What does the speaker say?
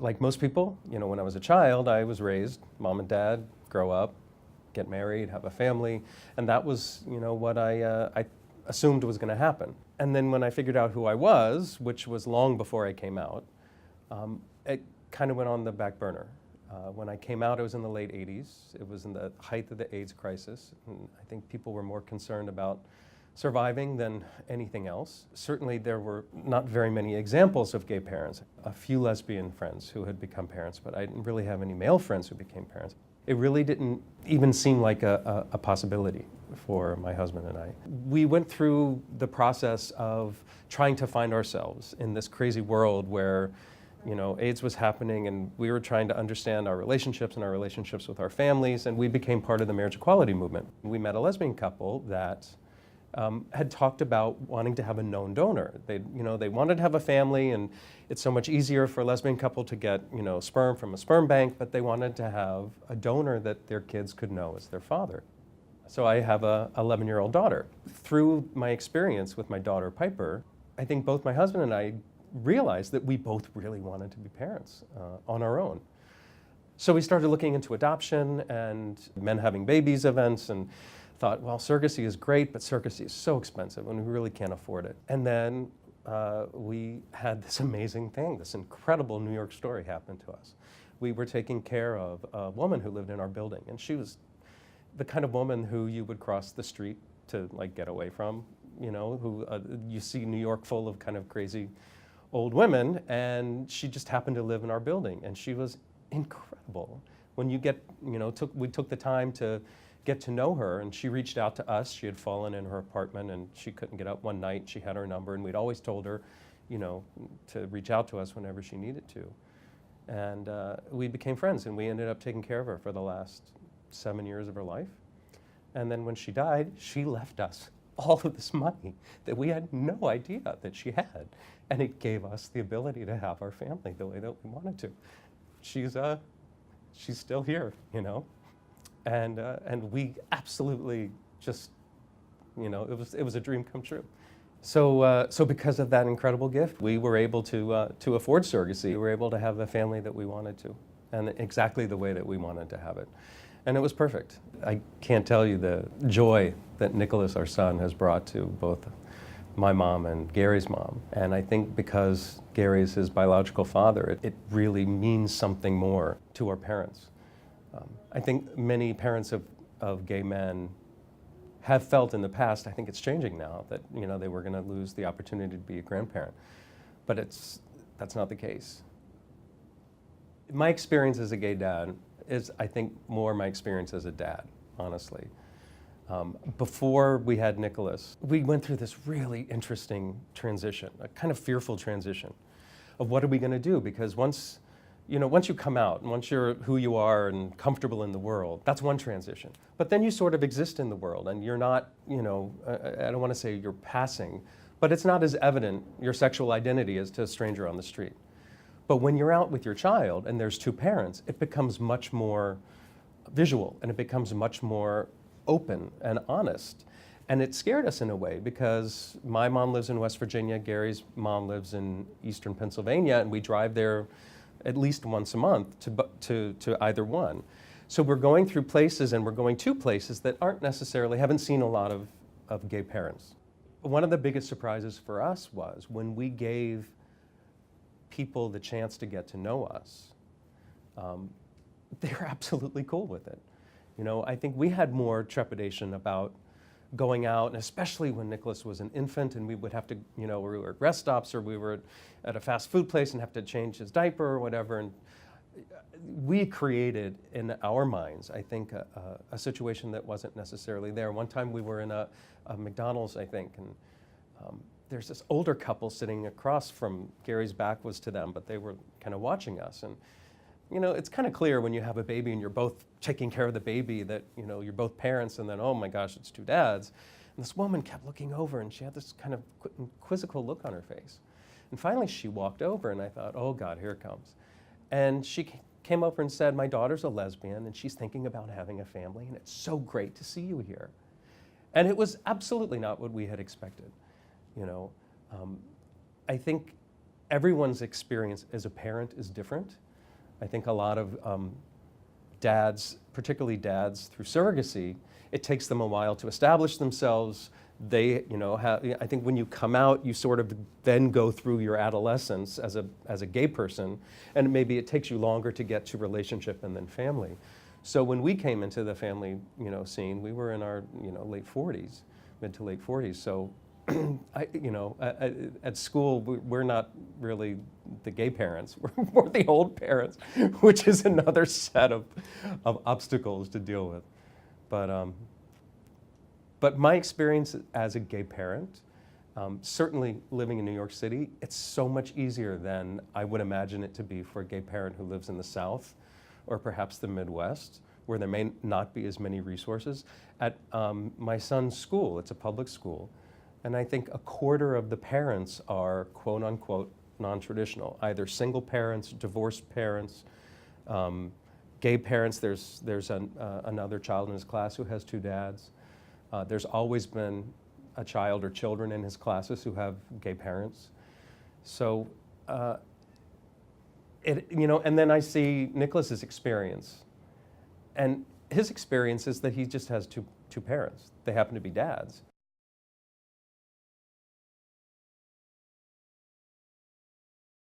Like most people, when I was a child, I was raised, mom and dad, grow up, get married, have a family, and that was, what I assumed was going to happen. And then when I figured out who I was, which was long before I came out, it kind of went on the back burner. When I came out, it was in the late 80s. It was in the height of the AIDS crisis. And I think people were more concerned about surviving than anything else. Certainly there were not very many examples of gay parents. A few lesbian friends who had become parents, but I didn't really have any male friends who became parents. It really didn't even seem like a possibility for my husband and I. We went through the process of trying to find ourselves in this crazy world where AIDS was happening, and we were trying to understand our relationships and our relationships with our families, and we became part of the marriage equality movement. We met a lesbian couple that had talked about wanting to have a known donor. They wanted to have a family, and it's so much easier for a lesbian couple to get, sperm from a sperm bank, but they wanted to have a donor that their kids could know as their father. So I have a 11-year-old daughter. Through my experience with my daughter, Piper, I think both my husband and I realized that we both really wanted to be parents on our own. So we started looking into adoption and men having babies events, and thought, well, surrogacy is great, but surrogacy is so expensive and we really can't afford it. And then we had this amazing thing, this incredible New York story happen to us. We were taking care of a woman who lived in our building, and she was the kind of woman who you would cross the street to get away from, who you see New York full of kind of crazy old women, and she just happened to live in our building, and she was incredible. When you we took the time to get to know her, and she reached out to us. She had fallen in her apartment and she couldn't get up one night. She had our number, and we'd always told her, to reach out to us whenever she needed to. And we became friends, and we ended up taking care of her for the last 7 years of her life. And then when she died, she left us all of this money that we had no idea that she had. And it gave us the ability to have our family the way that we wanted to. She's still here, And we absolutely just, it was a dream come true. So because of that incredible gift, we were able to afford surrogacy. We were able to have the family that we wanted to, and exactly the way that we wanted to have it. And it was perfect. I can't tell you the joy that Nicholas, our son, has brought to both my mom and Gary's mom. And I think because Gary is his biological father, it really means something more to our parents. I think many parents of gay men have felt in the past, I think it's changing now, that they were going to lose the opportunity to be a grandparent. But that's not the case. My experience as a gay dad is, I think, more my experience as a dad, honestly. Before we had Nicholas, we went through this really interesting transition, a kind of fearful transition of what are we going to do, because once you come out, and once you're who you are and comfortable in the world, that's one transition. But then you sort of exist in the world, and you're not, I don't want to say you're passing, but it's not as evident your sexual identity as to a stranger on the street. But when you're out with your child and there's two parents, it becomes much more visual, and it becomes much more open and honest. And it scared us in a way, because my mom lives in West Virginia, Gary's mom lives in eastern Pennsylvania, and we drive there at least once a month to either one. So we're going through places, and we're going to places that haven't seen a lot of gay parents. One of the biggest surprises for us was when we gave people the chance to get to know us. They were absolutely cool with it. I think we had more trepidation about going out, and especially when Nicholas was an infant, and we would have to, we were at rest stops, or we were at a fast food place and have to change his diaper or whatever. And we created in our minds, I think, a situation that wasn't necessarily there. One time we were in a McDonald's, I think, and there's this older couple sitting across from Gary's back was to them, but they were kind of watching us. And it's kind of clear when you have a baby and you're both taking care of the baby that, you're both parents, and then, oh my gosh, it's two dads. And this woman kept looking over, and she had this kind of quizzical look on her face. And finally she walked over, and I thought, oh God, here it comes. And she came over and said, my daughter's a lesbian, and she's thinking about having a family, and it's so great to see you here. And it was absolutely not what we had expected. I think everyone's experience as a parent is different. I think a lot of dads, particularly dads through surrogacy, it takes them a while to establish themselves. They, I think when you come out, you sort of then go through your adolescence as a gay person, and maybe it takes you longer to get to relationship and then family. So when we came into the family, scene, we were in our, late 40s, mid to late 40s. So, at school, we're not really the gay parents. We're the old parents, which is another set of obstacles to deal with. But my experience as a gay parent, certainly living in New York City, it's so much easier than I would imagine it to be for a gay parent who lives in the South or perhaps the Midwest, where there may not be as many resources. At my son's school, it's a public school, and I think a quarter of the parents are quote unquote non-traditional, either single parents, divorced parents, gay parents. There's another child in his class who has two dads. There's always been a child or children in his classes who have gay parents. So, and then I see Nicholas's experience. And his experience is that he just has two parents. They happen to be dads.